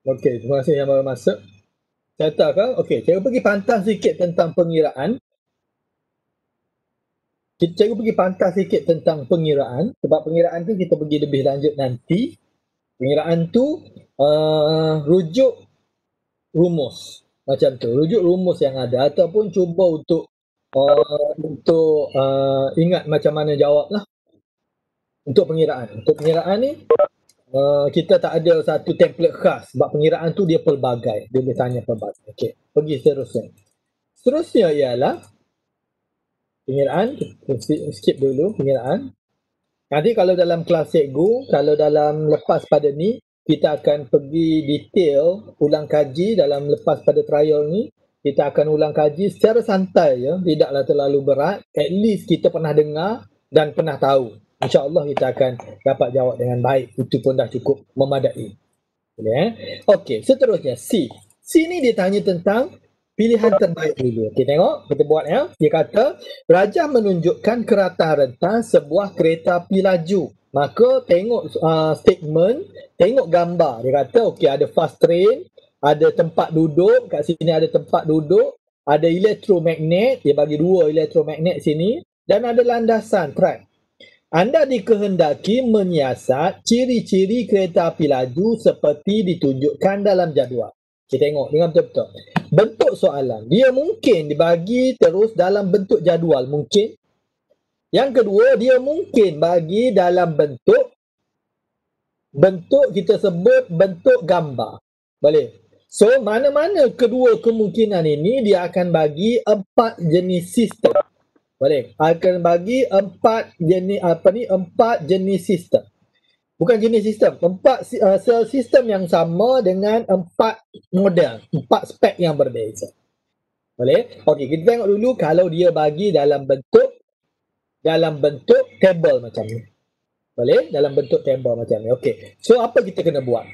Okey, terima kasih yang baru masuk. Saya tahu kan? Okey, cikgu pergi pantang sikit tentang pengiraan. Cikgu pergi pantang sikit tentang pengiraan, sebab pengiraan tu kita pergi lebih lanjut nanti. Pengiraan tu rujuk rumus macam tu, rujuk rumus yang ada ataupun cuba untuk ingat macam mana jawab lah untuk pengiraan. Untuk pengiraan ni kita tak ada satu template khas sebab pengiraan tu dia pelbagai, dia boleh tanya pelbagai. Okey, pergi seterusnya. Seterusnya ialah pengiraan, skip dulu pengiraan. Nanti kalau dalam kelas cikgu, kalau dalam lepas pada ni, kita akan pergi detail, ulang kaji dalam lepas pada trial ni, kita akan ulang kaji secara santai ya, tidaklah terlalu berat. At least kita pernah dengar dan pernah tahu. InsyaAllah kita akan dapat jawab dengan baik. Itu pun dah cukup memadai. Boleh Okey, seterusnya C. C ni dia tanya tentang pilihan terbaik dulu. Okey, tengok. Kita buat ya. Dia kata, rajah menunjukkan kerata rentas sebuah kereta api laju. Maka tengok statement, tengok gambar. Dia kata, okey, ada fast train, ada tempat duduk, kat sini ada tempat duduk, ada elektromagnet, dia bagi 2 elektromagnet sini, dan ada landasan, track. Anda dikehendaki menyiasat ciri-ciri kereta api laju seperti ditunjukkan dalam jadual. Kita tengok dengan betul-betul. Bentuk soalan. Dia mungkin dibagi terus dalam bentuk jadual. Mungkin. Yang kedua, dia mungkin bagi dalam bentuk kita sebut bentuk gambar. Boleh? So, mana-mana kedua kemungkinan ini dia akan bagi 4 jenis sistem. Boleh? Akan bagi 4 jenis sistem. Bukan jenis sistem, 4 sistem yang sama dengan 4 model, 4 spek yang berbeza. Boleh? Okey, kita tengok dulu kalau dia bagi dalam bentuk table macam ni. Boleh? Dalam bentuk table macam ni. Okey. So apa kita kena buat?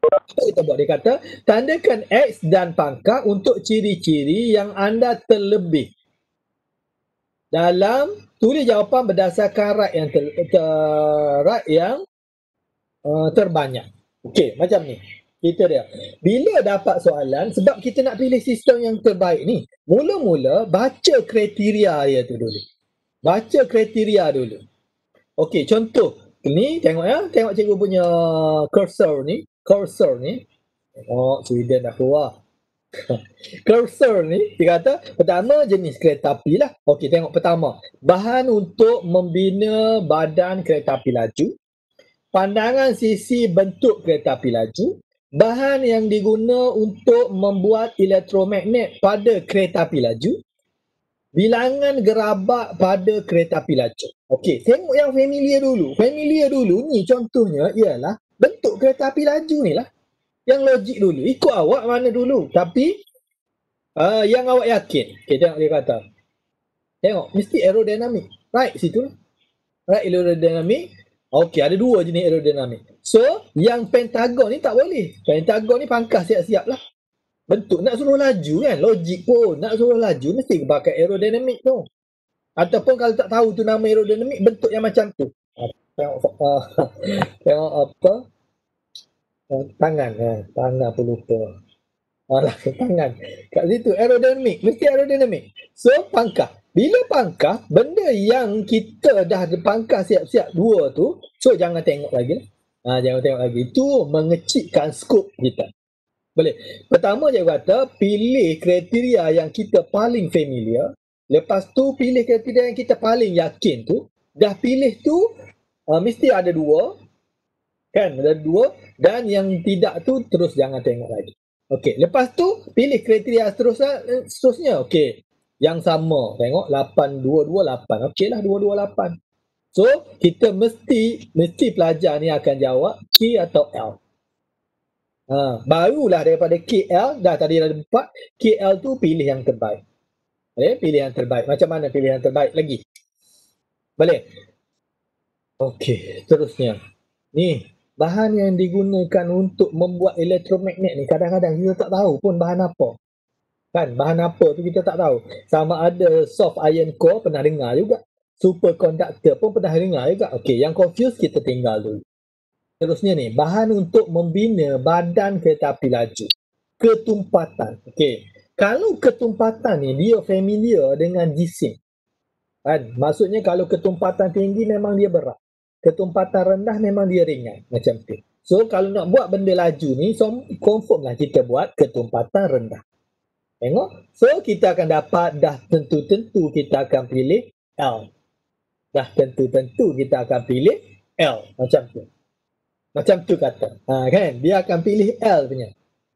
Apa kita buat? Dia kata, tandakan X dan pangkal untuk ciri-ciri yang anda terlebih. Dalam tulis jawapan berdasarkan right yang terbanyak. Okey, macam ni. Kita dia. Bila dapat soalan, sebab kita nak pilih sistem yang terbaik ni, mula-mula baca kriteria dia tu dulu. Baca kriteria dulu. Okey, contoh. Ni, tengok ya. Tengok cikgu punya cursor ni. Tengok, Sweden dah keluar. Cursor ni, dia kata, pertama jenis kereta api lah. Okey, tengok pertama. Bahan untuk membina badan kereta api laju. Pandangan sisi bentuk kereta api laju. Bahan yang diguna untuk membuat elektromagnet pada kereta api laju. Bilangan gerabak pada kereta api laju. Okey, tengok yang familiar dulu. Familiar dulu ni contohnya ialah bentuk kereta api laju ni lah. Yang logik dulu. Ikut awak mana dulu. Tapi yang awak yakin. Okey, tengok dia kata. Tengok, mesti aerodinamik. Right situ lah. Right aerodinamik. Okey, ada 2 jenis aerodinamik. So, yang pentagon ni tak boleh. Pentagon ni pangkas siap-siap lah. Bentuk nak suruh laju kan, logik pun nak suruh laju mesti pakai aerodinamik tu. Ataupun kalau tak tahu tu nama aerodinamik, bentuk yang macam tu. Tengok apa? Tangan pun lupa. Tangan. Kat situ aerodinamik, mesti aerodinamik. So, pangkah. Bila pangkah, benda yang kita dah pangkah siap-siap 2 tu, so jangan tengok lagi lah. Jangan tengok lagi. Itu mengecilkan skop kita. Boleh. Pertama dia kata, pilih kriteria yang kita paling familiar. Lepas tu, pilih kriteria yang kita paling yakin tu. Dah pilih tu, mesti ada 2. Kan? Ada 2. Dan yang tidak tu, terus jangan tengok lagi. Okey. Lepas tu, pilih kriteria seterusnya. Okey. Yang sama. Tengok, 8, 2, 2, 8. Okey lah, 2, 2, 8. So, kita mesti pelajar ni akan jawab Q atau L. Barulah daripada KL, dah tadi ada 4, KL tu pilih yang terbaik. Boleh? Pilih yang terbaik. Macam mana pilih yang terbaik lagi? Boleh? Okey, seterusnya. Ni, bahan yang digunakan untuk membuat elektromagnet ni, kadang-kadang kita tak tahu pun bahan apa. Kan, bahan apa tu kita tak tahu. Sama ada soft iron core, pernah dengar juga. Superconductor pun pernah dengar juga. Okey, yang confused kita tinggal dulu. Terusnya ni, bahan untuk membina badan kereta api laju. Ketumpatan. Okey. Kalau ketumpatan ni dia familiar dengan jisim. Kan? Maksudnya kalau ketumpatan tinggi memang dia berat. Ketumpatan rendah memang dia ringan. Macam tu. So kalau nak buat benda laju ni, confirm lah kita buat ketumpatan rendah. Tengok. So kita akan dapat dah tentu-tentu kita akan pilih L. Dah tentu-tentu kita akan pilih L. Macam tu. Macam tu kata. Kan? Dia akan pilih L punya.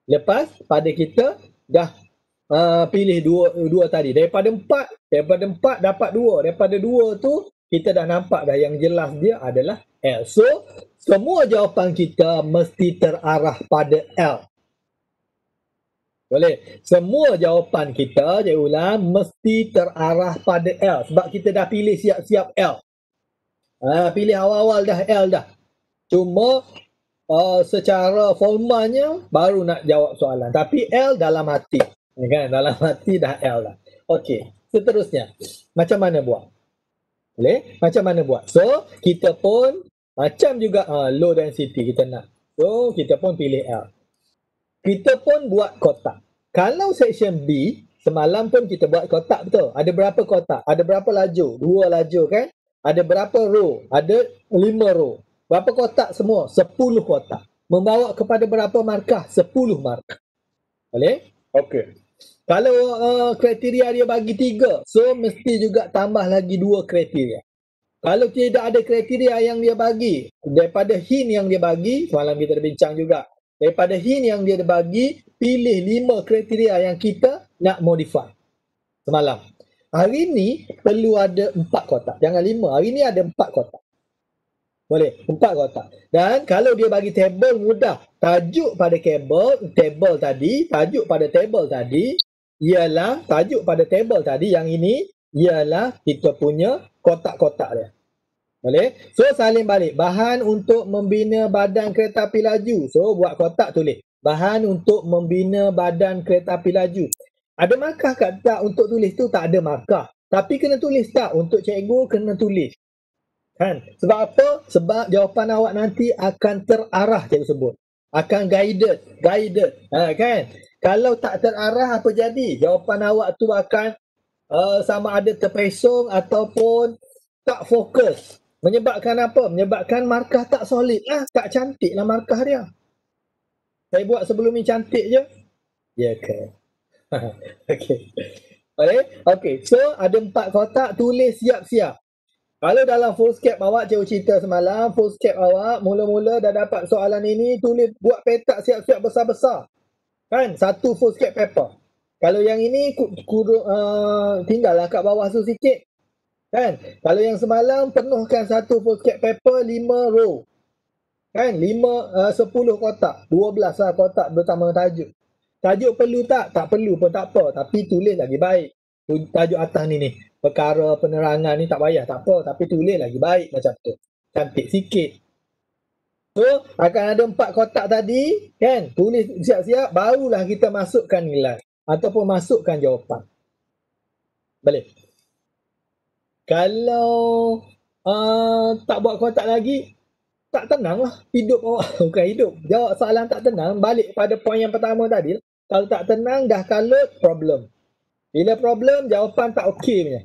Lepas pada kita dah pilih dua tadi. Daripada empat dapat dua. Daripada dua tu kita dah nampak dah yang jelas dia adalah L. So semua jawapan kita mesti terarah pada L. Boleh? Semua jawapan kita, saya ulang, mesti terarah pada L. Sebab kita dah pilih siap-siap L. Pilih awal-awal dah L dah. Cuma secara formalnya baru nak jawab soalan. Tapi L dalam hati. Kan? Dalam hati dah L dah. Okey. Seterusnya. Macam mana buat? Boleh? Macam mana buat? So, kita pun macam juga low density kita nak. So, kita pun pilih L. Kita pun buat kotak. Kalau section B, semalam pun kita buat kotak betul. Ada berapa kotak? Ada berapa lajur? 2 lajur kan? Ada berapa row? Ada 5 row. Berapa kotak semua? 10 kotak. Membawa kepada berapa markah? 10 markah. Boleh? Okey. Kalau kriteria dia bagi 3, so mesti juga tambah lagi 2 kriteria. Kalau tidak ada kriteria yang dia bagi, daripada hint yang dia bagi, semalam kita dah bincang juga, daripada hint yang dia bagi, pilih 5 kriteria yang kita nak modify. Semalam. Hari ni perlu ada 4 kotak. Jangan 5. Hari ni ada 4 kotak. Boleh? 4 kotak. Dan kalau dia bagi table, mudah. Tajuk pada table tadi, tajuk pada table tadi, ialah, tajuk pada table tadi, yang ini, ialah kita punya kotak-kotak dia. Boleh? So, salin balik. Bahan untuk membina badan kereta api laju. So, buat kotak tulis. Bahan untuk membina badan kereta api laju. Ada markah tak untuk tulis tu? Tak ada markah. Tapi kena tulis tak? Untuk cikgu kena tulis. Kan? Sebab apa? Sebab jawapan awak nanti akan terarah, cikgu sebut. Akan guided. Kan? Kalau tak terarah, apa jadi? Jawapan awak tu akan sama ada terpesong ataupun tak fokus. Menyebabkan apa? Menyebabkan markah tak solid lah. Tak cantik lah markah dia. Saya buat sebelum ni cantik je. Ya ke? Okey. Okey. So, ada 4 kotak. Tulis siap-siap. Kalau dalam Foldscape awak, cikgu cerita semalam, Foldscape awak mula-mula dah dapat soalan ini, tulis, buat petak siap-siap besar-besar. Kan? Satu Foldscape paper. Kalau yang ini, tinggallah kat bawah tu sikit. Kan? Kalau yang semalam, penuhkan satu Foldscape paper 5 row. Kan? 10 kotak. 12 lah kotak bersama tajuk. Tajuk perlu tak? Tak perlu pun tak apa. Tapi tulis lagi baik. Tajuk atas ni. Perkara penerangan ni tak payah. Tak apa. Tapi tulis lagi baik macam tu. Cantik sikit. So, akan ada 4 kotak tadi. Kan? Tulis siap-siap. Barulah kita masukkan nilai. Ataupun masukkan jawapan. Boleh? Kalau tak buat kotak lagi, tak tenang lah hidup awak. Bukan hidup, jawab soalan tak tenang. Balik pada poin yang pertama tadi. Kalau tak tenang, dah kalut, problem. Bila problem, jawapan tak okey punya.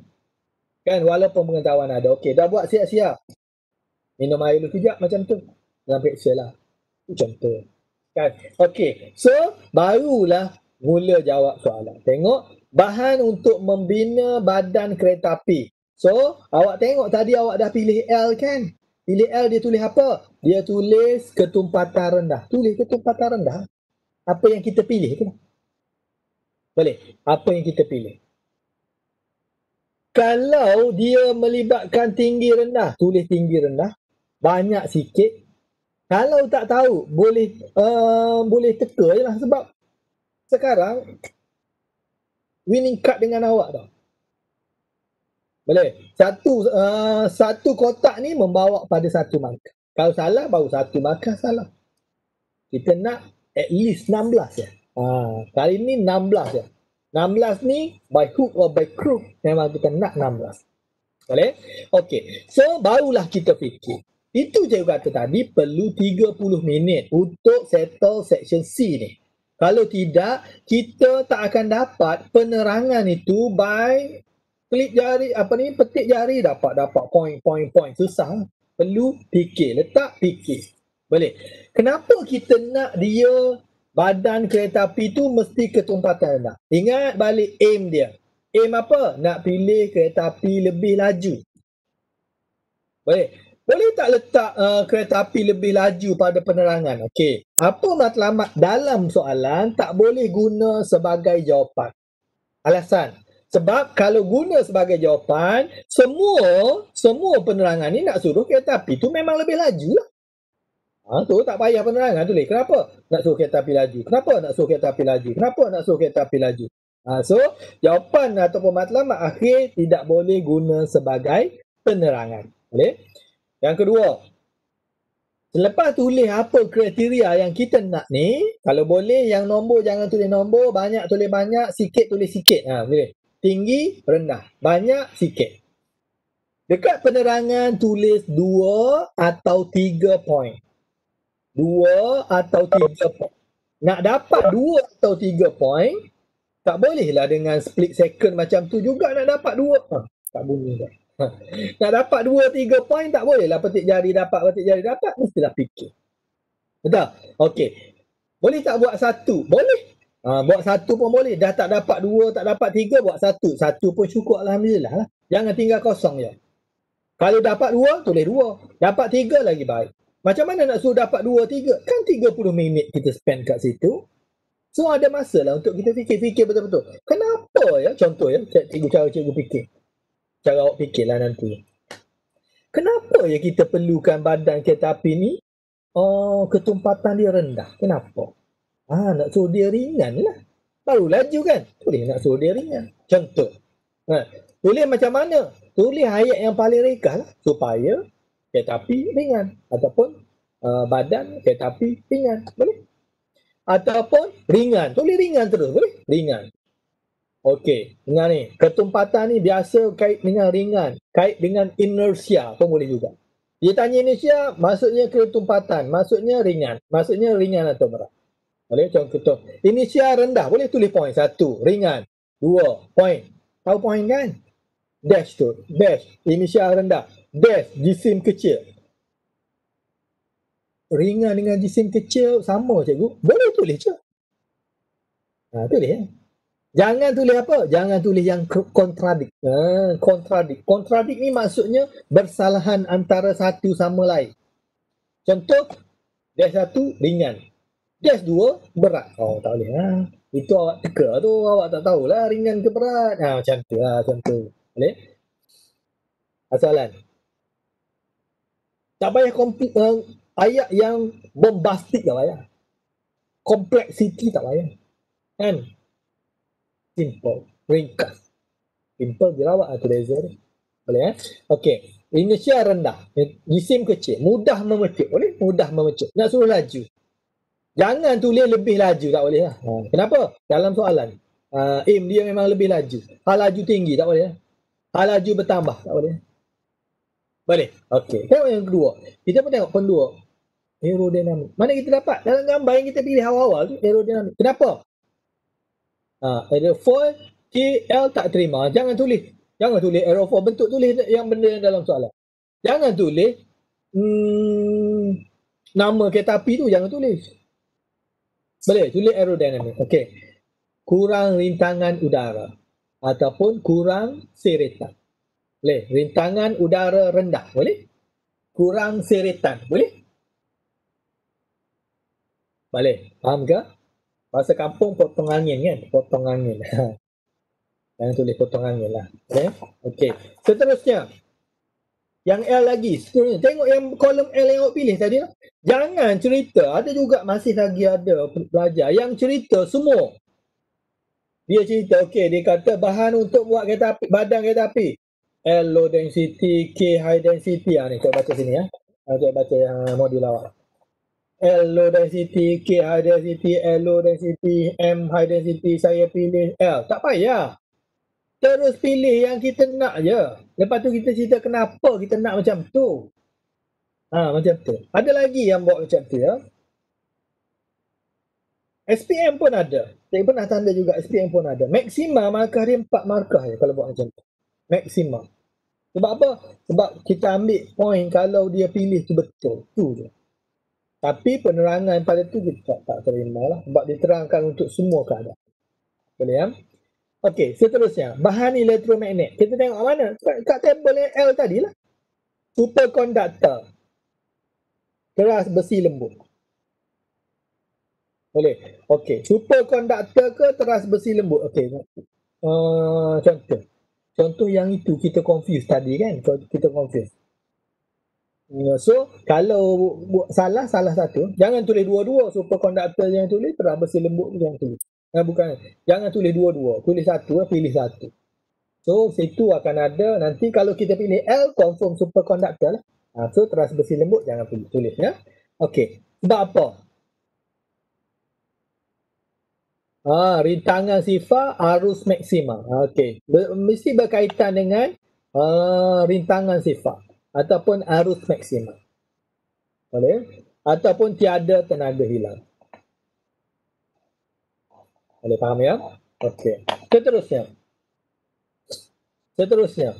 Kan, walaupun pengetahuan ada. Okey, dah buat siap-siap. Minum air dulu kejap macam tu. Dalam peksa lah. Itu contoh. Kan, okey. So, barulah mula jawab soalan. Tengok, bahan untuk membina badan kereta api. So, awak tengok tadi awak dah pilih L kan? Pilih L, dia tulis apa? Dia tulis ketumpatan rendah. Tulis ketumpatan rendah. Apa yang kita pilih tu? Boleh? Apa yang kita pilih? Kalau dia melibatkan tinggi rendah, tulis tinggi rendah. Banyak sikit. Kalau tak tahu, boleh teka je lah. Sebab sekarang winning card dengan awak tau. Boleh? Satu kotak ni membawa pada satu markah. Kalau salah, baru satu markah salah. Kita nak at least 16 ya. Kali ni 16 ya. 16 ni by hook or by crook memang kita nak 16. Boleh? Okey. So, barulah kita fikir. Itu je kata tadi perlu 30 minit untuk settle section C ni. Kalau tidak, kita tak akan dapat penerangan itu by klik jari, petik jari dapat point. Susah. Perlu fikir, letak fikir. Boleh. Kenapa kita nak dia badan kereta api tu mesti ketumpatan rendah? Ingat balik aim dia. Aim apa? Nak pilih kereta api lebih laju. Boleh. Boleh tak letak kereta api lebih laju pada penerangan? Okey. Apa matlamat dalam soalan tak boleh guna sebagai jawapan? Alasan. Sebab kalau guna sebagai jawapan, semua penerangan ni nak suruh kereta api tu memang lebih laju lah. Tu tak payah penerangan tulis. Kenapa nak suruh kereta api laju? Kenapa nak suruh kereta api laju? Kenapa nak suruh kereta api laju? So, jawapan ataupun matlamat akhir tidak boleh guna sebagai penerangan. Boleh? Yang kedua, selepas tulis apa kriteria yang kita nak ni, kalau boleh yang nombor jangan tulis nombor, banyak tulis banyak, sikit tulis sikit. Boleh. Tinggi, rendah, banyak, sikit. Dekat penerangan tulis 2 atau 3 point. 2 atau 3 point. Nak dapat 2 atau 3 point, tak bolehlah dengan split second macam tu juga nak dapat 2. Tak bunyi dah. Nak dapat 2-3 point tak bolehlah petik jari dapat, mestilah fikir. Betul? Okey. Boleh tak buat satu? Boleh. Buat satu pun boleh. Dah tak dapat 2, tak dapat 3, buat satu. Satu pun cukup, alhamdulillah lah. Jangan tinggal kosong je. Kalau dapat 2, tulis 2. Dapat 3 lagi baik. Macam mana nak suruh dapat 2, 3? Kan 30 minit kita spend kat situ. So ada masa lah untuk kita fikir betul-betul. Kenapa ya? Contoh ya, cara cikgu fikir. Cara awak fikirlah nanti. Kenapa ya kita perlukan badan kereta api ni ketumpatan dia rendah? Kenapa? Nak suruh dia ringan lah. Baru laju kan? Boleh nak suruh dia ringan. Contoh. Tulis macam mana? Tulis ayat yang paling ringkas lah. Supaya kereta api ringan. Ataupun badan kereta api ringan. Boleh? Ataupun ringan. Tulis ringan terus. Boleh? Ringan. Okey, dengar ni. Ketumpatan ni biasa kait dengan ringan. Kait dengan inersia pun boleh juga. Dia tanya inersia, maksudnya ketumpatan. Maksudnya ringan. Maksudnya ringan atau berat. Boleh? Contoh. Inersia rendah. Boleh tulis point. 1. Ringan. 2. Point. Tahu point kan? Dash tu. Dash. Inersia rendah. Dash. Jisim kecil. Ringan dengan jisim kecil sama cikgu. Boleh tulis je. Tulis ya. Jangan tulis apa? Jangan tulis yang kontradik. Kontradik ni maksudnya bersalahan antara satu sama lain. Contoh, dash 1 ringan. Dash 2 berat. Tak boleh lah. Itu awak teka tu. Awak tak tahulah ringan ke berat. Macam tu lah contoh. Boleh? Soalan. Tak payah ayat yang bombastik tak payah. Kompleksiti tak payah. Kan? Simple, ringkas. Simple jerawat atau laser. Boleh Okey. Inersia rendah. Jisim kecil. Mudah memecut. Boleh? Mudah memecut. Nak suruh laju. Jangan tulis lebih laju. Tak boleh lah. Kenapa? Dalam soalan. Aim dia memang lebih laju. Hal laju tinggi. Tak boleh lah. Hal laju bertambah. Tak boleh. Boleh? Okey. Tengok yang kedua. Kita pun tengok pendua. Aerodinamik. Mana kita dapat? Dalam gambar yang kita pilih awal-awal tu aerodinamik. Kenapa? Aerofoil KL tak terima. Jangan tulis aerofoil. Bentuk tulis yang benda yang dalam soalan. Jangan tulis nama kereta api tu. Jangan tulis. Boleh tulis aerodinamik. Okey. Kurang rintangan udara ataupun kurang seretan. Boleh. Rintangan udara rendah. Boleh. Kurang seretan. Boleh. Boleh. Faham ke? Bahasa kampung potong angin kan? Potong angin. Jangan tulis potong angin lah. Okey. Seterusnya. Yang L lagi. Seterusnya. Tengok yang kolom L yang awak pilih tadi lah. Jangan cerita. Ada juga masih lagi ada pelajar yang cerita semua. Dia cerita. Okey. Dia kata bahan untuk buat kereta api. Badan kereta api. L low density. K high density. Ni kita baca sini ya. Kita baca yang modul awak. L low density, K high density, L low density, M high density, saya pilih L. Tak payah. Terus pilih yang kita nak je. Lepas tu kita cerita kenapa kita nak macam tu. Macam tu. Ada lagi yang buat macam tu ya. SPM pun ada. Saya pernah tanda juga SPM pun ada. Maksima markah dia 4 markah je kalau buat macam tu. Maksima. Sebab apa? Sebab kita ambil point kalau dia pilih tu betul. Tu je. Tapi penerangan pada tu kita tak terima lah. Sebab diterangkan untuk semua keadaan. Boleh ya? Okey, seterusnya. Bahan elektromagnet. Kita tengok mana? Kat tabel L tadi lah. Superconductor. Keras besi lembut. Boleh. Okey. Superconductor ke teras besi lembut? Okey. Contoh. Contoh yang itu kita confuse tadi kan? Kita confuse. So, kalau salah satu, jangan tulis dua-dua. Superconductor yang tulis, teras besi lembut yang tulis. Bukan. Jangan tulis dua-dua. Tulis satu, pilih satu. So, situ akan ada, nanti kalau kita pilih L, confirm superconductor lah. So, teras besi lembut, jangan pilih. Tulis ya. Okey. Sebab apa? Rintangan sifar arus maksima. Okey. Mesti berkaitan dengan rintangan sifar ataupun arus maksima. Boleh? Ataupun tiada tenaga hilang. Boleh faham ya? Okey. Seterusnya.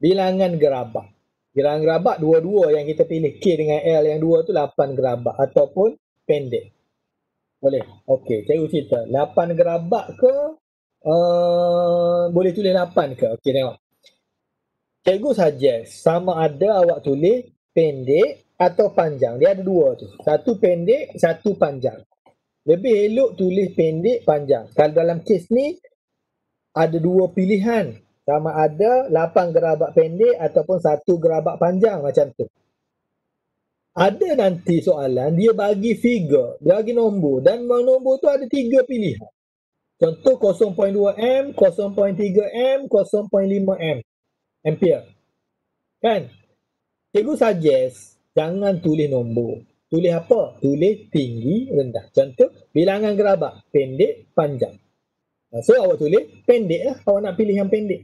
Bilangan gerabak. Bilangan gerabak dua-dua yang kita pilih. K dengan L yang dua tu 8 gerabak ataupun pendek. Boleh? Okey, cikgu cerita. 8 gerabak ke? Boleh tulis 8 ke? Okey, tengok. Cikgu suggest sama ada awak tulis pendek atau panjang. Dia ada dua tu. Satu pendek, satu panjang. Lebih elok tulis pendek, panjang. Kalau dalam kes ni, ada dua pilihan. Sama ada 8 gerabak pendek ataupun 1 gerabak panjang macam tu. Ada nanti soalan, dia bagi figure, dia bagi nombor. Dan nombor tu ada 3 pilihan. Contoh 0.2 M, 0.3 M, 0.5 M. Ampere. Kan? Cikgu suggest, jangan tulis nombor. Tulis apa? Tulis tinggi, rendah. Contoh, bilangan gerabak. Pendek, panjang. So, awak tulis pendek lah. Awak nak pilih yang pendek.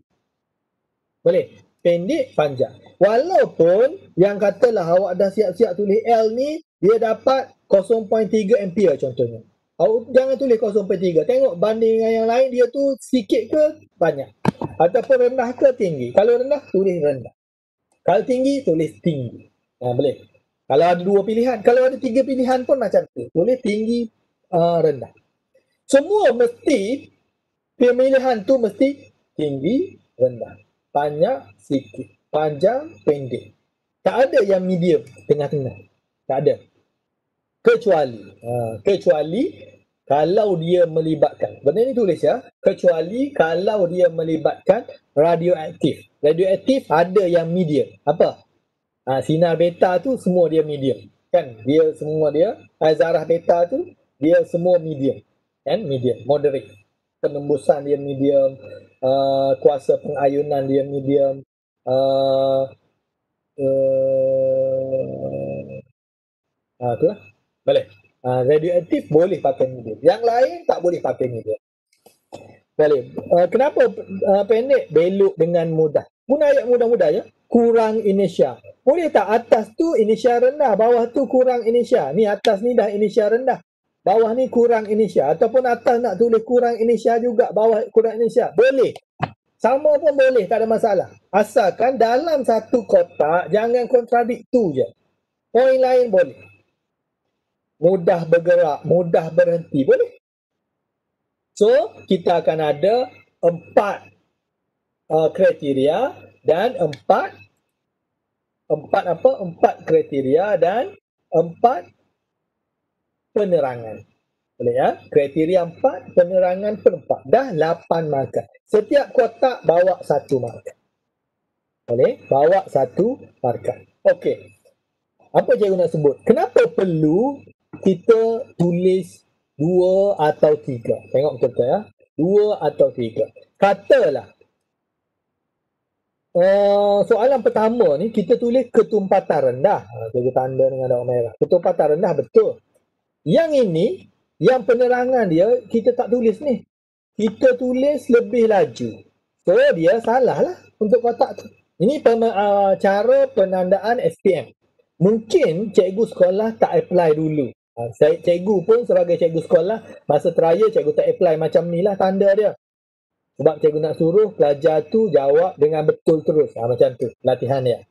Boleh? Pendek, panjang. Walaupun yang katalah awak dah siap-siap tulis L ni, dia dapat 0.3 ampere contohnya. Awak jangan tulis 0.3. Tengok banding dengan yang lain, dia tu sikit ke banyak. Ataupun rendah ke tinggi. Kalau rendah, tulis rendah. Kalau tinggi, tulis tinggi. Boleh. Kalau ada dua pilihan. Kalau ada 3 pilihan pun macam tu. Tulis tinggi, rendah. Semua mesti, pemilihan tu mesti tinggi, rendah. Banyak, sikit. Panjang, pendek. Tak ada yang medium, tengah-tengah. Tak ada. Kecuali kalau dia melibatkan. Benda ni tulis ya. Kecuali kalau dia melibatkan radioaktif. Radioaktif ada yang medium. Apa? Sinar beta tu semua dia medium. Kan? Dia semua dia. Zarah beta tu dia semua medium. Kan? Medium. Moderate. Penembusan dia medium. Kuasa pengayunan dia medium. Itulah. Boleh. Radioaktif boleh pakai medium. Yang lain tak boleh pakai medium. Boleh. Kenapa pendek? Belok dengan mudah. Guna ayat mudah-mudah ya. Kurang inersia. Boleh tak atas tu inersia rendah, bawah tu kurang inersia. Ni atas ni dah inersia rendah. Bawah ni kurang inersia. Ataupun atas nak tulis kurang inersia juga, bawah kurang inersia. Boleh. Sama pun boleh, tak ada masalah. Asalkan dalam satu kotak, jangan kontradik tu je. Poin lain boleh. Mudah bergerak, mudah berhenti. Boleh. So, kita akan ada 4 kriteria dan 4 kriteria dan 4 penerangan. Boleh ya? Kriteria 4, penerangan per 4. Dah 8 markah. Setiap kotak bawa 1 markah. Boleh? Bawa 1 markah. Okey. Apa cikgu nak sebut? Kenapa perlu kita tulis 2 atau 3? Tengok betul ya. 2 atau 3. Katalah soalan pertama ni kita tulis ketumpatan rendah. Cikgu tanda dengan daun merah. Ketumpatan rendah betul. Yang ini, yang penerangan dia kita tak tulis ni. Kita tulis lebih laju. So dia salah lah untuk kotak tu. Ini cara penandaan SPM. Mungkin cikgu sekolah tak apply dulu. Cikgu pun sebagai cikgu sekolah, masa trial cikgu tak apply macam ni lah tanda dia. Sebab cikgu nak suruh pelajar tu jawab dengan betul terus. Macam tu latihan dia.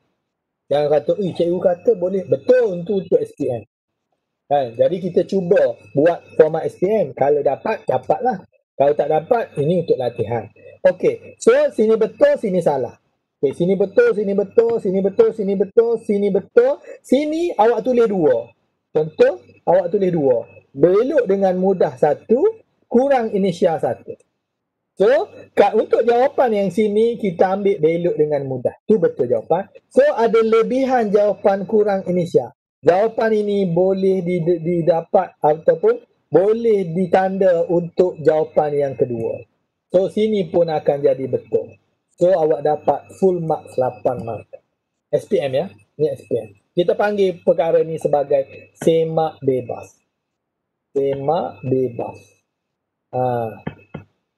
Jangan kata, cikgu kata boleh. Betul untuk SPM. Kan? Jadi kita cuba buat format SPM. Kalau dapat, dapatlah. Kalau tak dapat, ini untuk latihan. Okey, so sini betul, sini salah. Okay, sini betul, sini betul, sini betul, sini betul, sini betul. Sini awak tulis 2. Contoh, awak tulis 2. Belok dengan mudah 1, kurang inisial 1. So, untuk jawapan yang sini, kita ambil belok dengan mudah. Tu betul jawapan. So, ada lebihan jawapan kurang inisial. Jawapan ini boleh didapat ataupun boleh ditanda untuk jawapan yang kedua. So, sini pun akan jadi betul. So, awak dapat full mark 8 mark. SPM ya. Ini SPM. Kita panggil perkara ni sebagai semak bebas. Semak bebas.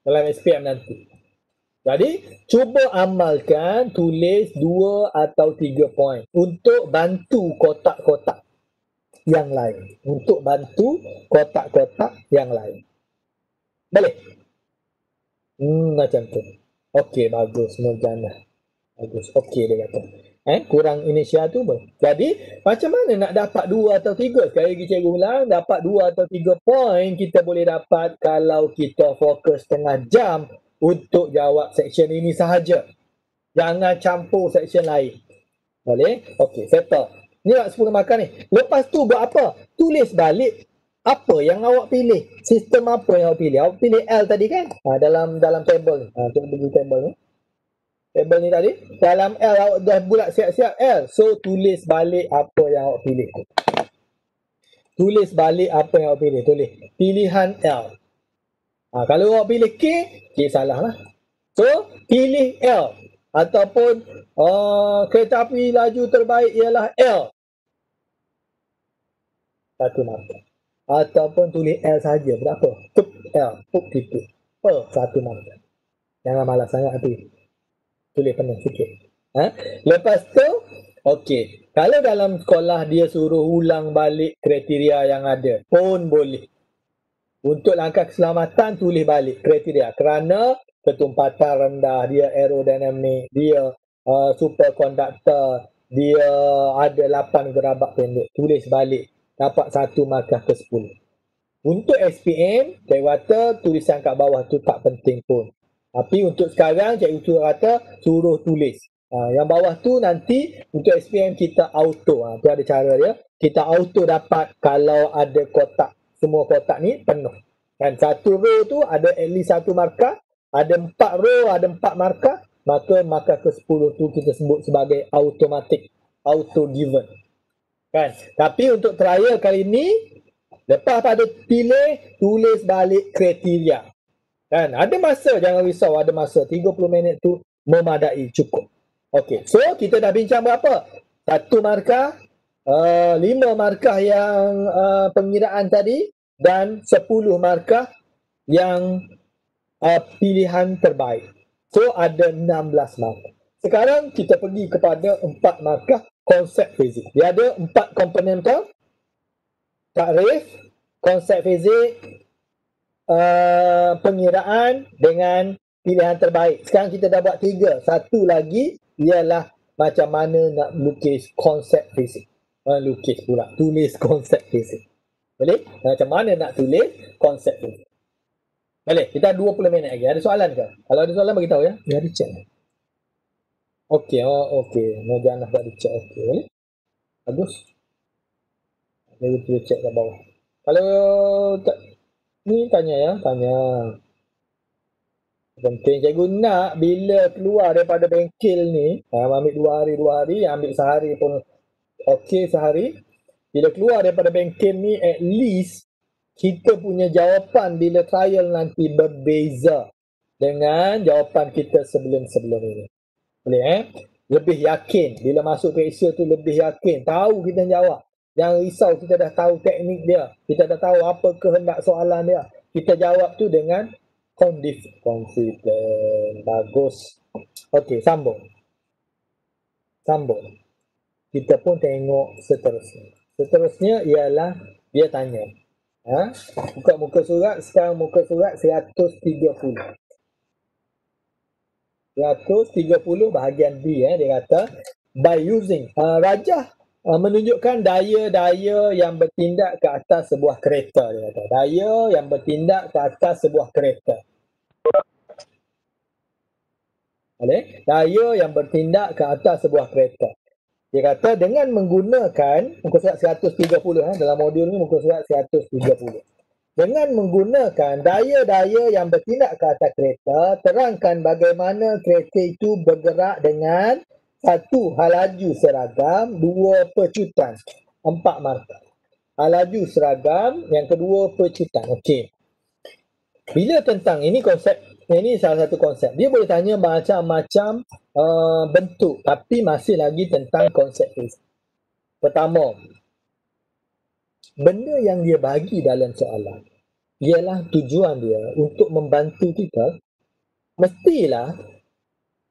Dalam SPM nanti. Jadi, cuba amalkan tulis 2 atau 3 poin untuk bantu kotak-kotak yang lain. Untuk bantu kotak-kotak yang lain. Boleh? Macam tu. Okey, bagus. Nurjana. Bagus. Okey dia kata. Kurang inisial tu pun. Jadi, macam mana nak dapat 2 atau 3? Sekali lagi cikgu ulang, dapat 2 atau 3 poin kita boleh dapat kalau kita fokus setengah jam untuk jawab seksyen ini sahaja. Jangan campur seksyen lain. Boleh? Okey, settle. Ni nak 10 markah ni. Lepas tu buat apa? Tulis balik apa yang awak pilih. Sistem apa yang awak pilih? Awak pilih L tadi kan? Dalam table ni. Kita pergi table ni. Table ni tadi. Dalam L awak dah bulat siap-siap L. So, tulis balik apa yang awak pilih. Tulis balik apa yang awak pilih. Tulis. Pilihan L. Kalau awak pilih K salah lah. So, pilih L. Ataupun kereta api laju terbaik ialah L. 1 markah. Ataupun tulis L saja. Berapa? Tup L. Tup titik. 1 markah. Jangan malas sangat hati. Tulis penuh sikit. Lepas tu, okey. Kalau dalam sekolah dia suruh ulang balik kriteria yang ada, pun boleh. Untuk langkah keselamatan, tulis balik kriteria. Kerana ketumpatan rendah, dia aerodinamik, dia superkonduktor, dia ada 8 gerabak pendek. Tulis balik. Dapat 1 markah ke 10. Untuk SPM, cikgu kata tulisan kat bawah tu tak penting pun. Tapi untuk sekarang, cikgu kata suruh tulis. Yang bawah tu nanti untuk SPM kita auto. Tu ada cara dia. Kita auto dapat kalau ada kotak. Semua kotak ni penuh. Dan 1 row tu ada at least 1 markah. Ada 4 row, ada 4 markah. Maka markah ke 10 tu kita sebut sebagai automatic. Auto given. Kan? Tapi untuk trial kali ni, lepas pada pilih, tulis balik kriteria. Kan? Ada masa, jangan risau, ada masa. 30 minit tu memadai, cukup. Okey, so kita dah bincang berapa? 1 markah, 5 markah yang pengiraan tadi dan 10 markah yang pilihan terbaik. So ada 16 markah. Sekarang kita pergi kepada 4 markah konsep fizik. Dia ada 4 komponen betul? Takrif, konsep fizik, pengiraan dengan pilihan terbaik. Sekarang kita dah buat 3. Satu lagi ialah macam mana nak lukis konsep fizik. Lukis pula, tulis konsep fizik. Boleh? Macam mana nak tulis konsep fizik. Boleh? Kita 20 minit lagi. Ada soalan ke? Kalau ada soalan beritahu ya. Dia ada chat. Okey, okey. Nurjana dah ada chat. Okey, boleh? Bagus. Dia boleh chat kat bawah. Kalau tak, ni tanya ya, tanya. Penting cikgu nak bila keluar daripada bengkel ni, ambil 2 hari, ambil sehari pun okey sehari. Bila keluar daripada bengkel ni, at least kita punya jawapan bila trial nanti berbeza dengan jawapan kita sebelum-sebelum ini. Boleh Lebih yakin. Bila masuk periksa tu lebih yakin. Tahu kita jawab. Jangan risau, kita dah tahu teknik dia. Kita dah tahu apa kehendak soalan dia. Kita jawab tu dengan confident. Bagus. Okey, sambung. kita pun tengok seterusnya. Seterusnya ialah dia tanya. Buka muka surat, sekarang muka surat 130. 130 bahagian B, dia kata by using Rajah menunjukkan daya-daya yang bertindak ke atas sebuah kereta. Dia kata daya yang bertindak ke atas sebuah kereta. Daya yang bertindak ke atas sebuah kereta. Dia kata dengan menggunakan muka surat 130, dalam modul ni muka surat 130. Dengan menggunakan daya-daya yang bertindak ke atas kereta, terangkan bagaimana kereta itu bergerak dengan 1. halaju seragam, 2. pecutan, 4 markah. Halaju seragam, yang kedua pecutan. Okey. Bila tentang ini konsep, ini salah satu konsep. Dia boleh tanya macam-macam bentuk, tapi masih lagi tentang konsep ini. Pertama, benda yang dia bagi dalam soalan ialah tujuan dia untuk membantu kita. Mestilah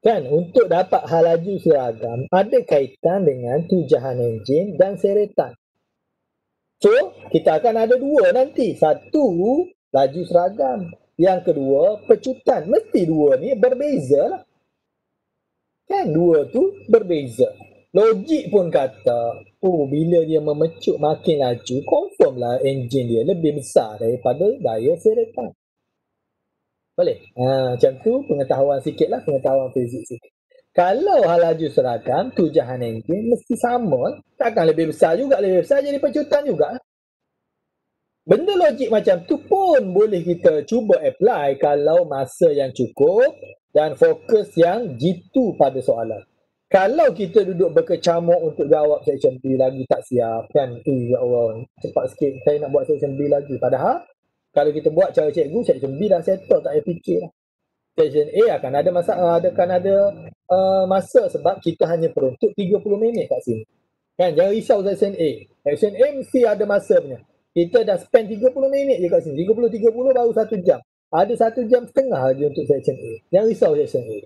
kan untuk dapat halaju seragam ada kaitan dengan tujahan enjin dan seretan. So, kita akan ada dua nanti. Satu, laju seragam. Yang kedua, pecutan. Mesti dua ni berbeza lah. Kan dua tu berbeza. Logik pun kata, bila dia memecut makin laju, confirm lah enjin dia lebih besar daripada daya seretan. Boleh? Macam tu pengetahuan sikit lah, pengetahuan fizik sikit. Kalau halaju seragam, tujahan enjin mesti sama. Takkan lebih besar juga, lebih besar jadi pecutan juga. Benda logik macam tu pun boleh kita cuba apply kalau masa yang cukup dan fokus yang jitu pada soalan. Kalau kita duduk berkecamuk untuk jawab section B lagi tak siap kan, ya Allah, cepat sikit saya nak buat section B lagi. Padahal kalau kita buat cara cikgu, section B dah settle, tak payah fikir lah. Section A akan ada masa sebab kita hanya peruntuk 30 minit kat sini. Kan, jangan risau section A. Section A mesti ada masa punya. Kita dah spend 30 minit je kat sini. 30 baru 1 jam. Ada 1 jam setengah je untuk section A. Jangan risau section A.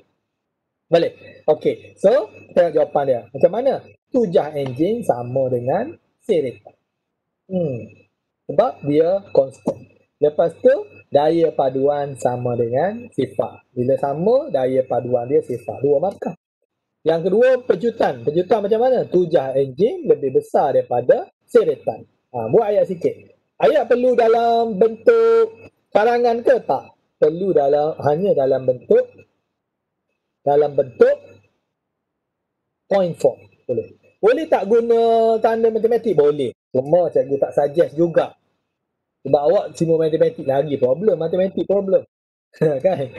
Balik. Okey. So, kita nak jawapan dia. Macam mana? Tujah enjin sama dengan seretan. Sebab dia constant. Lepas tu, daya paduan sama dengan sifar. Bila sama, daya paduan dia sifar. 2 markah. Yang kedua, pecutan. Pecutan macam mana? Tujah enjin lebih besar daripada seretan. Buat ayat sikit. Ayat perlu dalam bentuk karangan ke? Tak. Perlu hanya dalam bentuk point form. Boleh. Boleh tak guna tanda matematik? Boleh. Cuma cikgu tak suggest juga. Sebab awak semua matematik lagi problem. Matematik problem. Kan?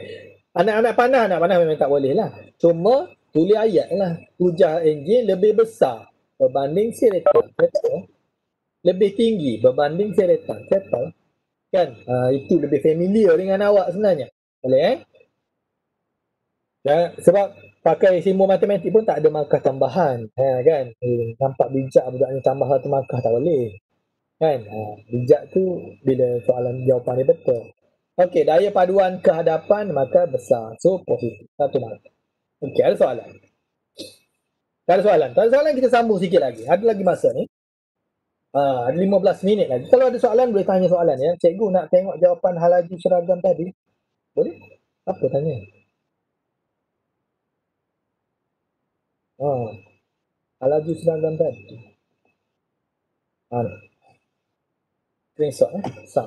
Anak-anak panah memang tak boleh lah. Cuma tulis ayat lah. Tujah enjin lebih besar berbanding seretan. Lebih tinggi berbanding seretan. Settle. Kan? Itu lebih familiar dengan awak sebenarnya. Boleh sebab pakai simbol matematik pun tak ada markah tambahan. Kan? Nampak bijak budak ni tambah 1 markah tak boleh. Kan? Bijak tu bila soalan jawapan dia betul. Okey, daya paduan kehadapan maka besar. So, positif. 1 markah. Okey, ada soalan? Tak ada soalan kita sambung sikit lagi. Ada lagi masa ni. Ada 15 minit lagi. Kalau ada soalan boleh tanya soalan ya. Cikgu nak tengok jawapan halaju seragam tadi. Boleh? Apa tanya? Halaju seragam tadi. Screenshot Sam.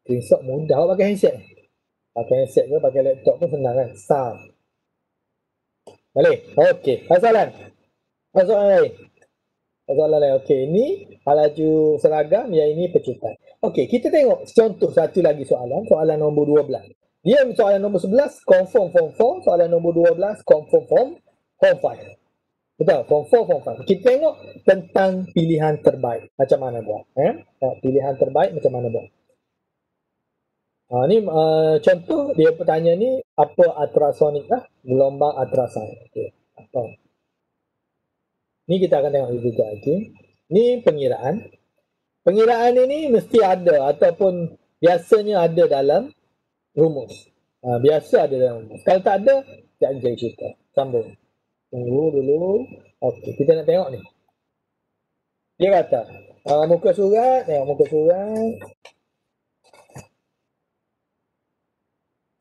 Screenshot mudah. Awak pakai handset? Pakai handset ke pakai laptop pun senang kan? Sam. Boleh? Okey. Soalan lain. Okey, ini halaju seragam, yang ini pecutan. Okey, kita tengok contoh satu lagi soalan nombor 12. Dia soalan nombor 11 confirm form 4, soalan nombor 12 confirm form 5. Betul, form 4, form 5. Kita tengok tentang pilihan terbaik. Macam mana buat? Pilihan terbaik macam mana buat? Ni contoh dia bertanya ni, apa ultrasonik lah? Gelombang ultrasound. Okey. Apa? Ni kita akan tengok juga lagi. Ni pengiraan. Pengiraan ini mesti ada ataupun biasanya ada dalam rumus. Biasa ada dalam rumus. Kalau tak ada, jangan cerita. Sambung. Tunggu dulu. Okey, kita nak tengok ni. Dia kata, muka surat, tengok muka surat.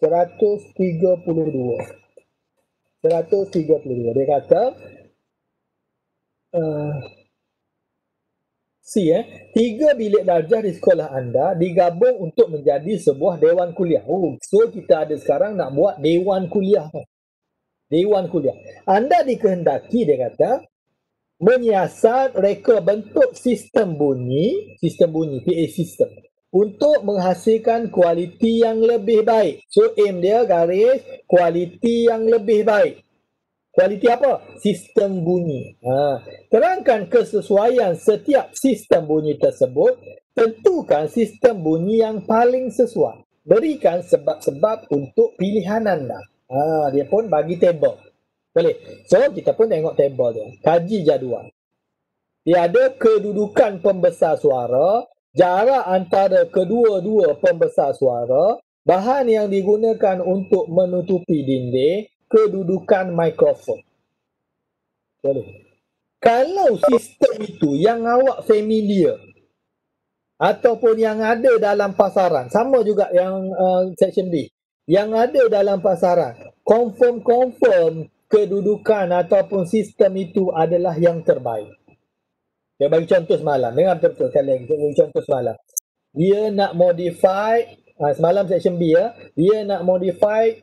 132. 132. Dia kata, tiga bilik darjah di sekolah anda digabung untuk menjadi sebuah dewan kuliah. So kita ada sekarang nak buat dewan kuliah. Dewan kuliah. Anda dikehendaki, dia kata, menyiasat reka bentuk sistem bunyi, PA system, untuk menghasilkan kualiti yang lebih baik. So aim dia garis kualiti yang lebih baik. Kualiti apa? Sistem bunyi. Terangkan kesesuaian setiap sistem bunyi tersebut. Tentukan sistem bunyi yang paling sesuai. Berikan sebab-sebab untuk pilihan anda. Dia pun bagi table. Boleh. So, kita pun tengok table dia. Kaji jadual. Dia ada kedudukan pembesar suara, jarak antara kedua-dua pembesar suara, bahan yang digunakan untuk menutupi dinding, kedudukan mikrofon. Boleh. Kalau sistem itu yang awak familiar ataupun yang ada dalam pasaran, sama juga yang section B, yang ada dalam pasaran, confirm kedudukan ataupun sistem itu adalah yang terbaik. Dia bagi contoh semalam, dengar betul sekali lagi, dia bagi contoh semalam. Dia nak modify, semalam section B ya, dia nak modify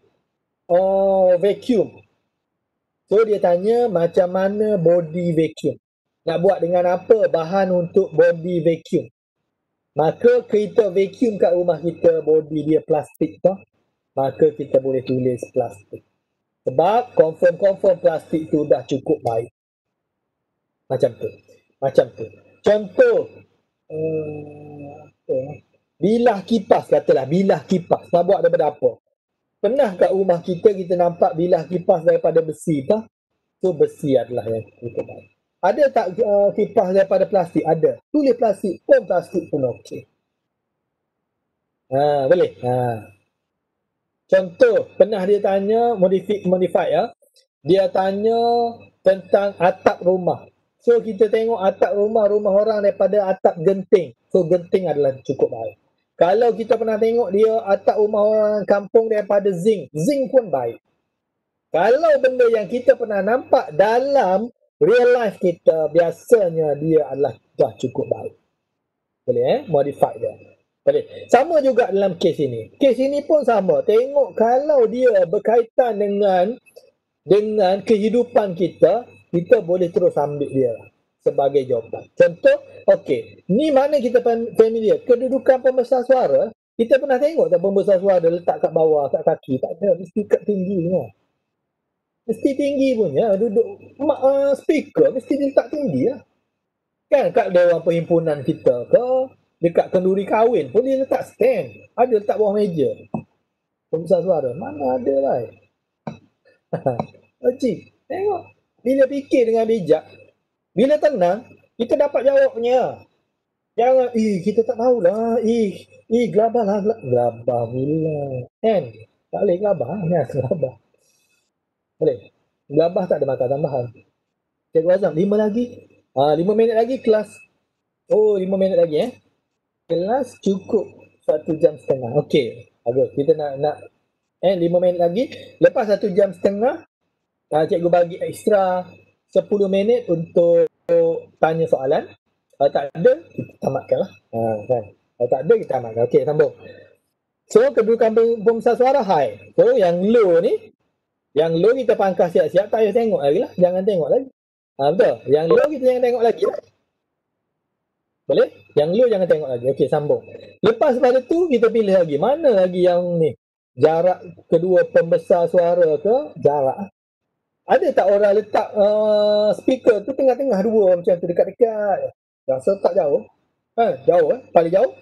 vacuum. So dia tanya macam mana body vacuum. Nak buat dengan apa bahan untuk body vacuum. Maka kita vacuum kat rumah kita, body dia plastik tu, maka kita boleh tulis plastik. Sebab confirm plastik tu dah cukup baik. Macam tu. Contoh, bilah kipas, katalah bilah kipas. Nak buat daripada apa? Pernah kat rumah kita nampak bilah kipas daripada besi tak? So besi adalah yang kita baik. Ada tak kipas daripada plastik? Ada. Tulis plastik pun okey. Boleh. Contoh, pernah dia tanya modify ya. Dia tanya tentang atap rumah. So kita tengok atap rumah orang daripada atap genting. So genting adalah cukup baik. Kalau kita pernah tengok dia atap rumah orang kampung daripada zinc pun baik. Kalau benda yang kita pernah nampak dalam real life kita, biasanya dia adalah dah cukup baik. Boleh modify dia. Boleh. Sama juga dalam kes ini. Kes ini pun sama. Tengok kalau dia berkaitan dengan kehidupan kita, kita boleh terus ambil dia sebagai jawapan. Contoh, okey, ni mana kita familiar? Kedudukan pembesar suara, kita pernah tengok tak pembesar suara letak kat bawah, kat kaki? Tak ada, mesti kat tinggi punya. Mesti tinggi punya, duduk speaker, mesti letak tinggi lah. Kan kat Dewan Perhimpunan kita ke, dekat kenduri kahwin pun dia letak stand. Ada letak bawah meja. Pembesar suara, mana ada lah. Cik, tengok. Bila fikir dengan bijak, bila tenang, kita dapat jawabnya. Jangan, kita tak tahulah. Gelabah lah. Gelabah pula. Kan? Tak boleh gelabah. Gelabah. Boleh. Gelabah tak ada makan tambahan. Cikgu Azam, 5 lagi. 5 minit lagi kelas. 5 minit lagi Kelas cukup 1 jam setengah. Okey. Bagus. Kita nak 5 minit lagi. Lepas 1 jam setengah, cikgu bagi ekstra 10 minit untuk tanya soalan. Kalau tak ada, kita tamatkan lah. Kan? Kalau tak ada, kita tamatkan. Okey, sambung. So, kedudukan pembesar suara high. So, yang low ni, kita pangkas siap-siap, tak payah tengok lagi lah. Jangan tengok lagi. Betul? Yang low kita jangan tengok lagi lah. Boleh? Yang low jangan tengok lagi. Okey, sambung. Lepas pada tu, kita pilih lagi. Mana lagi yang ni? Jarak kedua pembesar suara ke? Jarak. Ada tak orang letak speaker tu tengah-tengah dua macam tu, dekat-dekat. Rasa tak jauh. Jauh paling jauh.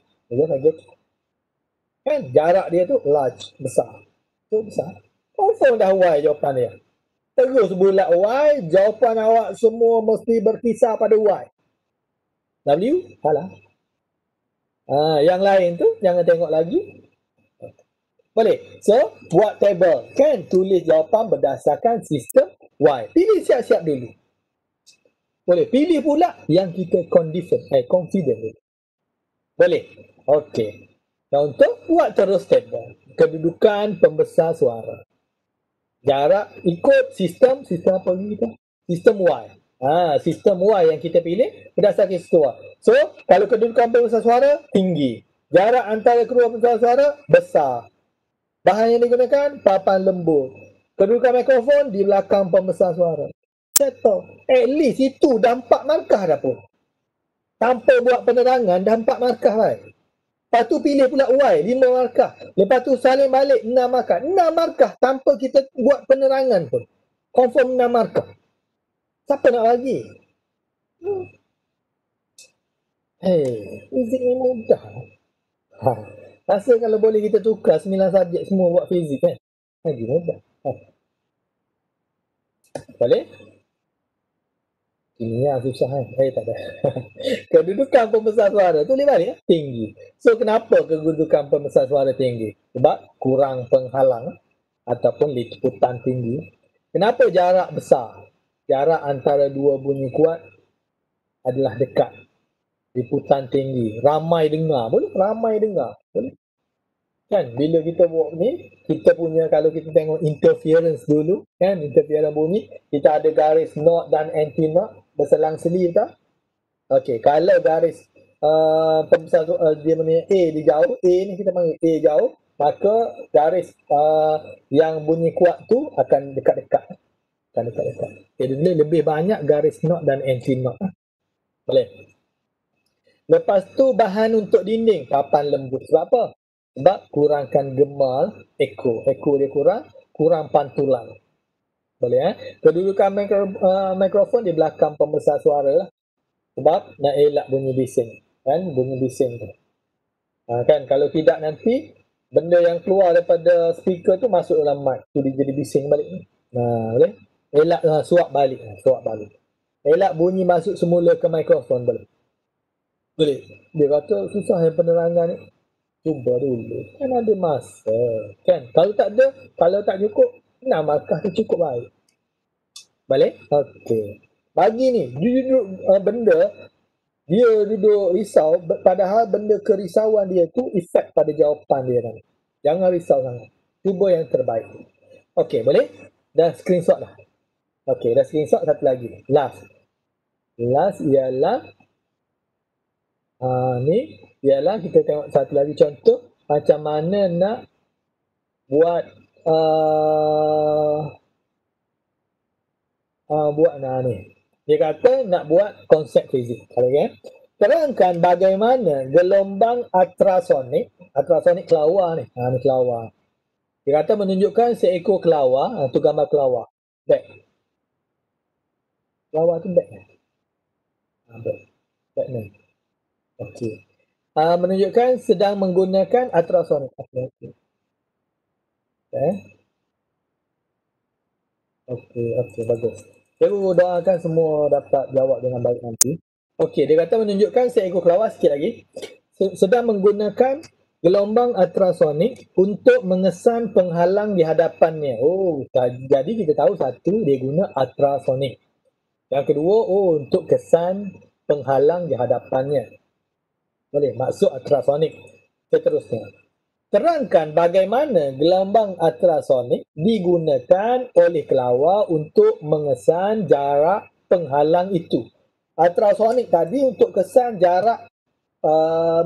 Kan jarak dia tu large, besar. Tu besar. Confirm dah Y jawapan dia. Terus bulat Y, jawapan awak semua mesti berkisar pada Y. W, salah. Yang lain tu jangan tengok lagi. Boleh. So, buat table. Kan tulis jawapan berdasarkan sistem Y. Pilih siap-siap dulu. Boleh. Pilih pula yang kita confident. Boleh. Okey. Contoh, buat terus standard. Kedudukan pembesar suara. Jarak ikut sistem apa kita? Sistem Y. Sistem Y yang kita pilih berdasarkan sistem Y. So, kalau kedudukan pembesar suara tinggi. Jarak antara kedua pembesar suara besar. Bahan yang digunakan papan lembut. Kedudukan mikrofon di belakang pembesar suara. Settle. At least itu dampak markah dah pun. Tanpa buat penerangan, dampak markah lah. Lepas tu pilih pula Y, 5 markah. Lepas tu salin balik 6 markah. 6 markah tanpa kita buat penerangan pun. Confirm 6 markah. Siapa nak bagi? Fizik ni mudah. Rasa kalau boleh kita tukar 9 subjek semua buat fizik kan? Lagi mudah. Boleh? Ini yang susah kan? Tak ada. Kedudukan pembesar suara tu boleh balik tinggi. So kenapa kedudukan pembesar suara tinggi? Sebab kurang penghalang ataupun liputan tinggi. Kenapa jarak besar? Jarak antara dua bunyi kuat adalah dekat. Liputan tinggi. Ramai dengar. Boleh? Ramai dengar. Boleh? Kan bila kita buat ni, kita punya, kalau kita tengok interference dulu kan, interference bunyi, kita ada garis not dan anti-not berselang-seli tak? Okey, kalau garis pembesar dia punya A di jauh, A ni kita panggil A jauh, maka garis yang bunyi kuat tu akan dekat-dekat. Jadi lebih banyak garis not dan anti-not. Boleh. Lepas tu bahan untuk dinding, papan lembut. Sebab apa? Sebab kurangkan gemal, echo dia kurang pantulan. Boleh kedudukan mikrofon di belakang pembesar suara lah. Sebab nak elak bunyi bising kan, bunyi bising tu. Kan kalau tidak nanti benda yang keluar daripada speaker tu masuk dalam mic tu, dia jadi bising balik. Boleh? Elak suap balik. Elak bunyi masuk semula ke mikrofon boleh. Dia kata susah yang penerangan ni. Cuba dulu. Kan ada masa. Kan? Kalau tak cukup, 6 markah tu cukup baik. Balik? Okey. Bagi ni, benda, dia duduk risau, padahal benda kerisauan dia tu efek pada jawapan dia nanti. Jangan risau sangat. Cuba yang terbaik. Okey, boleh? Dah screenshot dah. Okey, dah screenshot satu lagi. Last ialah ni ialah kita tengok satu lagi contoh macam mana nak buat ni. Dia kata nak buat konsep fizik. Okay? Terangkan bagaimana gelombang ultrasonik kelawar ni. Ni kelawar. Dia kata menunjukkan seekor kelawar, tu gambar kelawar. Back. Kelawar tu back. Back ni. Okey. Menunjukkan sedang menggunakan ultrasonik. Okey, bagus. Saya doakan semua dapat jawab dengan baik nanti. Okey, dia kata menunjukkan seekor kelawar, sikit lagi, sedang menggunakan gelombang ultrasonik untuk mengesan penghalang di hadapannya. Jadi kita tahu satu, dia guna ultrasonik. Yang kedua, untuk kesan penghalang di hadapannya. Boleh, maksud ultrasonik. Seterusnya, terangkan bagaimana gelombang ultrasonik digunakan oleh kelawar untuk mengesan jarak penghalang itu. Ultrasonik tadi untuk kesan jarak,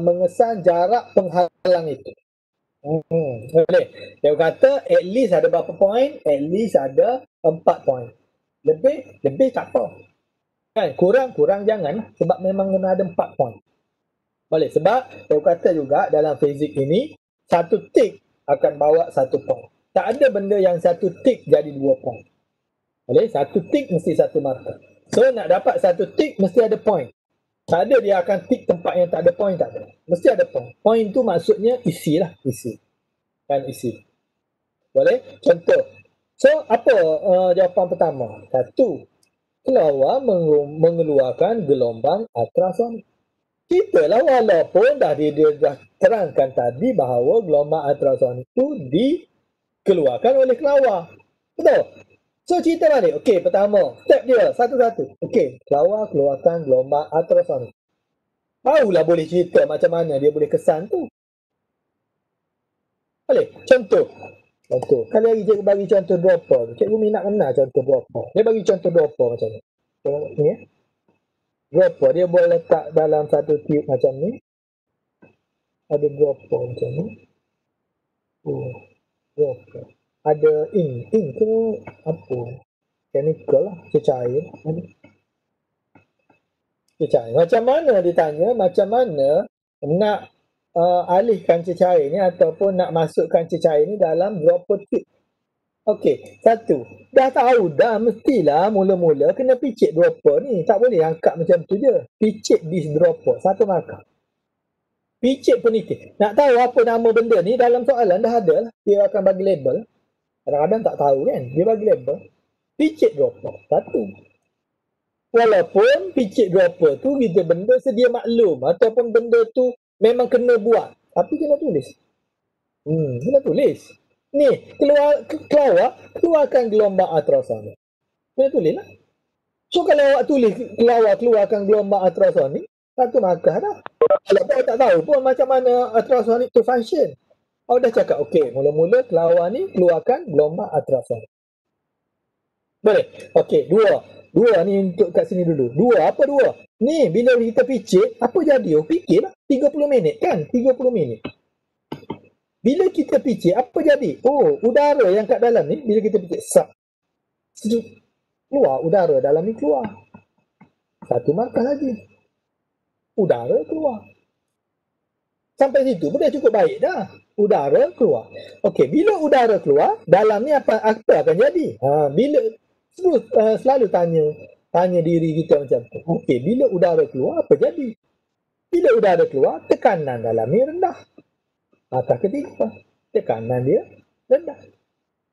mengesan jarak penghalang itu. Boleh. Dia kata at least ada berapa poin? At least ada 4 poin. Lebih tak apa. Kan? Kurang jangan, sebab memang kena ada 4 poin. Boleh, sebab dia kata juga dalam fizik ini, satu tik akan bawa 1 poin. Tak ada benda yang satu tik jadi 2 poin. Boleh, satu tik mesti 1 markah. So nak dapat 1 tik mesti ada poin. Tak ada dia akan tik tempat yang tak ada poin, tak ada. Mesti ada poin. Poin tu maksudnya isi. Kan isi. Boleh? Contoh. So apa jawapan pertama? 1. Kelawar mengeluarkan gelombang ultrasonik. Kita lah walaupun dia dah terangkan tadi bahawa gelombang ultrasonik itu dikeluarkan oleh kelawar. Betul? So cerita balik. Okey, pertama, step dia satu-satu. Okey, keluarkan gelombang ultrasonik. Barulah boleh cerita macam mana dia boleh kesan tu. Boleh? Contoh. Kali lagi cikgu bagi contoh dropper. Cikgu minat kenal contoh dropper. Dia bagi contoh dropper macam ni. Tengok ni ya. Dropper dia boleh letak dalam satu tube macam ni. Ada dropper macam ni. Oh, dropper. Ada ink ke apa? Chemical lah, cecair. Cecair. Macam mana ditanya? Macam mana nak alihkan cecair ni ataupun nak masukkan cecair ni dalam dropper tube? Okey, satu. Dah tahu dah mestilah mula-mula kena picit dropper ni. Tak boleh angkat macam tu je. Picit di dropper. Satu markah. Picit peniti. Nak tahu apa nama benda ni dalam soalan dah ada lah. Dia akan bagi label. Kadang-kadang tak tahu kan. Dia bagi label. Picit dropper. Satu. Walaupun picit dropper tu kita benda sedia maklum ataupun benda tu memang kena buat. Tapi kena tulis. Kena tulis. Ni, keluarkan gelombang ultrasonik. Kena tulis lah. So kalau awak tulis keluarkan gelombang ultrasonik, satu markah dah. Kalau awak tak tahu pun macam mana ultrasonik tu function. Awak dah cakap, okey, mula-mula keluarkan gelombang ultrasonik. Boleh? Okey, dua ni untuk kat sini dulu. Apa dua? Ni bila kita picit, apa jadi? Fikirlah 30 minit kan? 30 minit. Bila kita picit, apa jadi? Udara yang kat dalam ni, bila kita picit, keluar udara dalam ni keluar. Satu markah lagi. Udara keluar. Sampai situ pun dah cukup baik dah. Udara keluar. Okey, bila udara keluar, dalam ni apa akan jadi? Bila selalu tanya diri kita macam tu. Okey, bila udara keluar, apa jadi? Bila udara keluar, tekanan dalam ni rendah. Markah ketiga, tekanan dia rendah.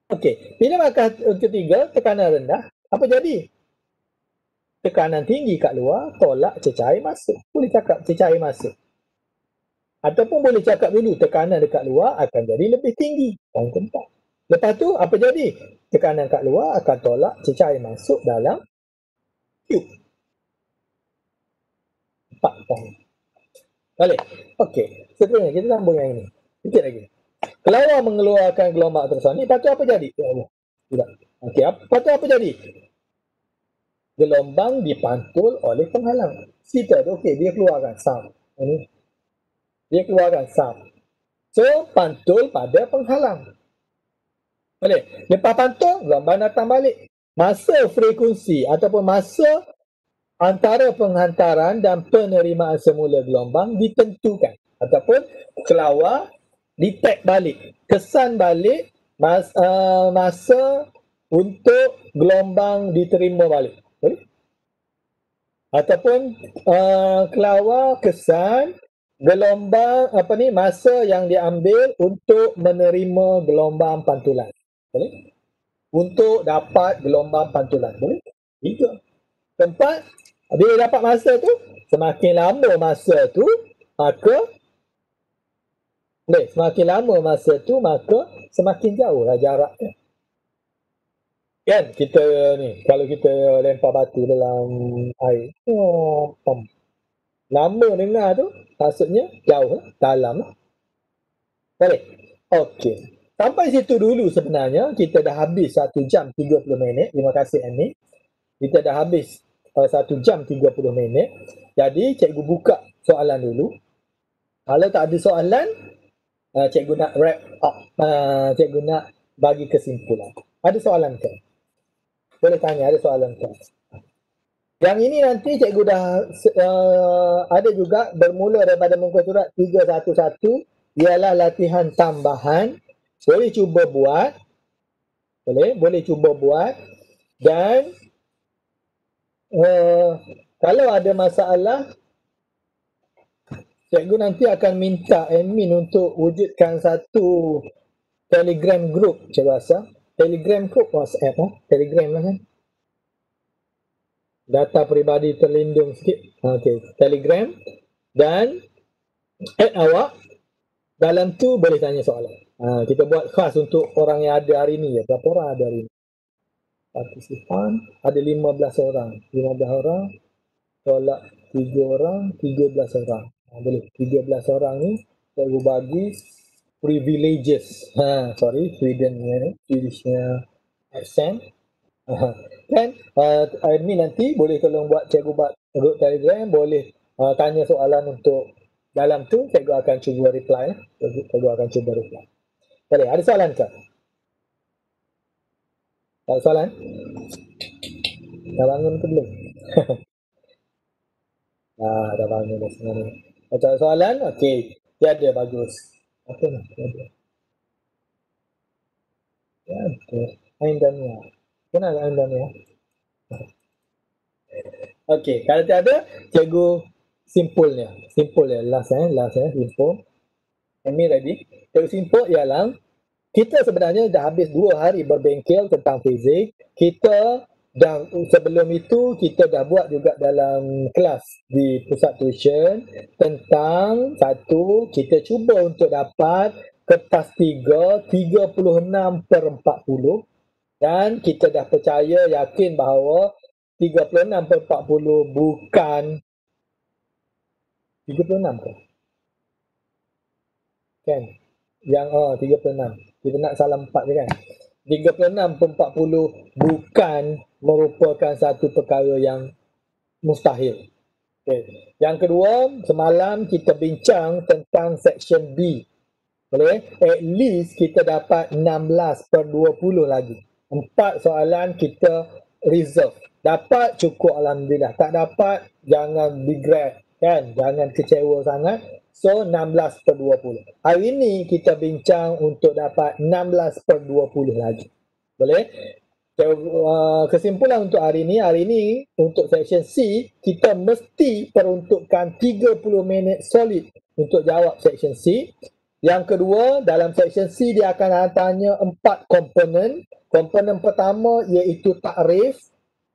Okey, bila markah ketiga, tekanan rendah, apa jadi? Tekanan tinggi kat luar, tolak cecair masuk. Boleh cakap cecair masuk. Ataupun boleh cakap dulu, tekanan dekat luar akan jadi lebih tinggi. Poin keempat. Lepas tu, apa jadi? Tekanan kat luar akan tolak cecair masuk dalam tube. 4 poin. Boleh? Okey, seterusnya kita sambung yang ini. Sikit lagi. Kelawar mengeluarkan gelombang ultrasonik, lepas tu apa jadi? Ya Allah. Tidak. Okey, lepas tu apa jadi? Gelombang dipantul oleh penghalang. Kita tu, okey, dia keluarkan sound. Ini. Dia keluarkan sound. So, pantul pada penghalang. Boleh? Lepas pantul, gelombang datang balik. Masa frekuensi ataupun masa antara penghantaran dan penerimaan semula gelombang ditentukan. Ataupun kelawar detect balik, kesan balik masa untuk gelombang diterima balik. Boleh? Ataupun kelawar kesan gelombang masa yang diambil untuk menerima gelombang pantulan. Boleh? Untuk dapat gelombang pantulan. Boleh? 3. Keempat, bila dapat masa tu, semakin lama masa tu, maka semakin lama masa tu, maka semakin jauh lah jaraknya. Kan kita ni, kalau kita lempar batu dalam air, lama dengar tu, maksudnya jauh lah, dalam lah. Boleh? Okey. Sampai situ dulu sebenarnya, kita dah habis 1 jam 30 minit. Terima kasih Annie. Kita dah habis 1 jam 30 minit. Jadi cikgu buka soalan dulu. Kalau tak ada soalan, cikgu nak wrap up, cikgu nak bagi kesimpulan. Ada soalan ke? Boleh tanya, ada soalan ke? Yang ini nanti cikgu dah ada juga bermula daripada muka surat 311, ialah latihan tambahan. Boleh cuba buat. Boleh cuba buat. Dan kalau ada masalah, cikgu nanti akan minta admin untuk wujudkan satu Telegram group, cikgu rasa. Telegram group WhatsApp Telegram lah kan. Data peribadi terlindung sikit. Okey, Telegram. Dan add awak. Dalam tu boleh tanya soalan. Kita buat khas untuk orang yang ada hari ni. Berapa orang ada hari ni? partisipan ada 15 orang. 15 orang tolak 3 orang, 13 orang. Boleh 13 orang ni cikgu bagi privileges. Swedishnya accent. Kan admin nanti boleh tolong buat cikgu buat group Telegram, boleh tanya soalan untuk dalam tu, cikgu akan cuba reply lah. Cikgu akan cuba reply. Boleh, ada soalan ke? Ada soalan? Dah bangun ke belum? Dah bangun dah sebenarnya. Ada soalan? Okey. Tiada, bagus. Apa ni? Tiada. Tiada. Ain Dania. Kenal Ain Dania? Okey, kalau tiada, cikgu simpulnya. Simpul ya, last simpul. Ini ready. Cikgu simpul ialah kita sebenarnya dah habis 2 hari berbengkel tentang fizik. Kita dah, sebelum itu kita dah buat juga dalam kelas di pusat tuition tentang satu, kita cuba untuk dapat kertas 36/40, dan kita dah percaya yakin bahawa 36/40 bukan 36 ke? Kan? Yang 36. Kita nak salah 4 je kan? 36/40 bukan merupakan satu perkara yang mustahil. Okay. Yang kedua, semalam kita bincang tentang section B. Boleh? At least kita dapat 16/20 lagi. 4 soalan kita reserve. Dapat cukup, alhamdulillah. Tak dapat, jangan regret, kan? Jangan kecewa sangat. So 16/20. Hari ini kita bincang untuk dapat 16/20 lagi. Boleh? Kesimpulan untuk hari ini untuk section C, kita mesti peruntukkan 30 minit solid untuk jawab section C. Yang kedua, dalam section C dia akan tanya 4 komponen. Komponen pertama iaitu takrif,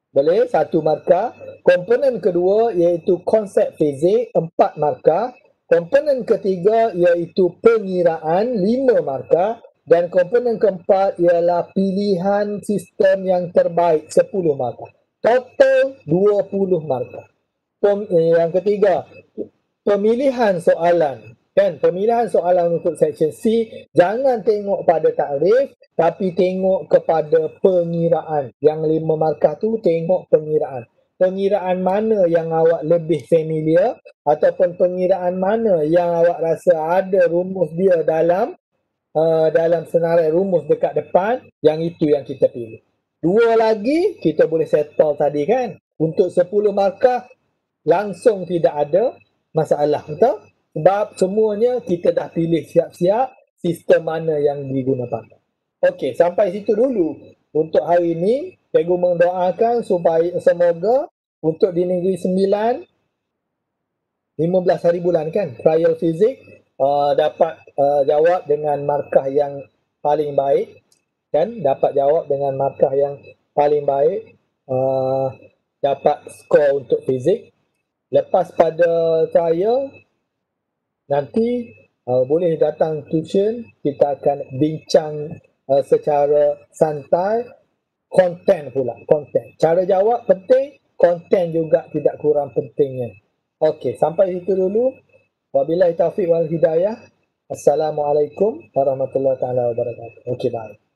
boleh, 1 markah. Komponen kedua iaitu konsep fizik, 4 markah. Komponen ketiga iaitu pengiraan, 5 markah. Dan komponen keempat ialah pilihan sistem yang terbaik, 10 markah. Total 20 markah. Yang ketiga, pemilihan soalan. Kan, pemilihan soalan untuk section C, jangan tengok pada takrif, tapi tengok kepada pengiraan. Yang 5 markah tu tengok pengiraan. Pengiraan mana yang awak lebih familiar, ataupun pengiraan mana yang awak rasa ada rumus dia dalam senarai rumus dekat depan, yang itu yang kita pilih. 2 lagi kita boleh settle tadi kan. Untuk 10 markah langsung tidak ada masalah, betul? Sebab semuanya kita dah pilih siap-siap sistem mana yang digunakan. Okey, sampai situ dulu untuk hari ini. Cikgu mendoakan supaya semoga untuk di Negeri Sembilan 15 hari bulan kan, trial fizik dapat jawab dengan markah yang paling baik, kan, dapat jawab dengan markah yang paling baik, dapat skor untuk fizik. Lepas pada trial nanti boleh datang tuition, kita akan bincang secara santai. Konten pula, konten. Cara jawab penting, konten juga tidak kurang pentingnya. Okey, sampai situ dulu. Wabillahi taufiq wal hidayah. Assalamualaikum warahmatullahi taala wabarakatuh. Okey, bye.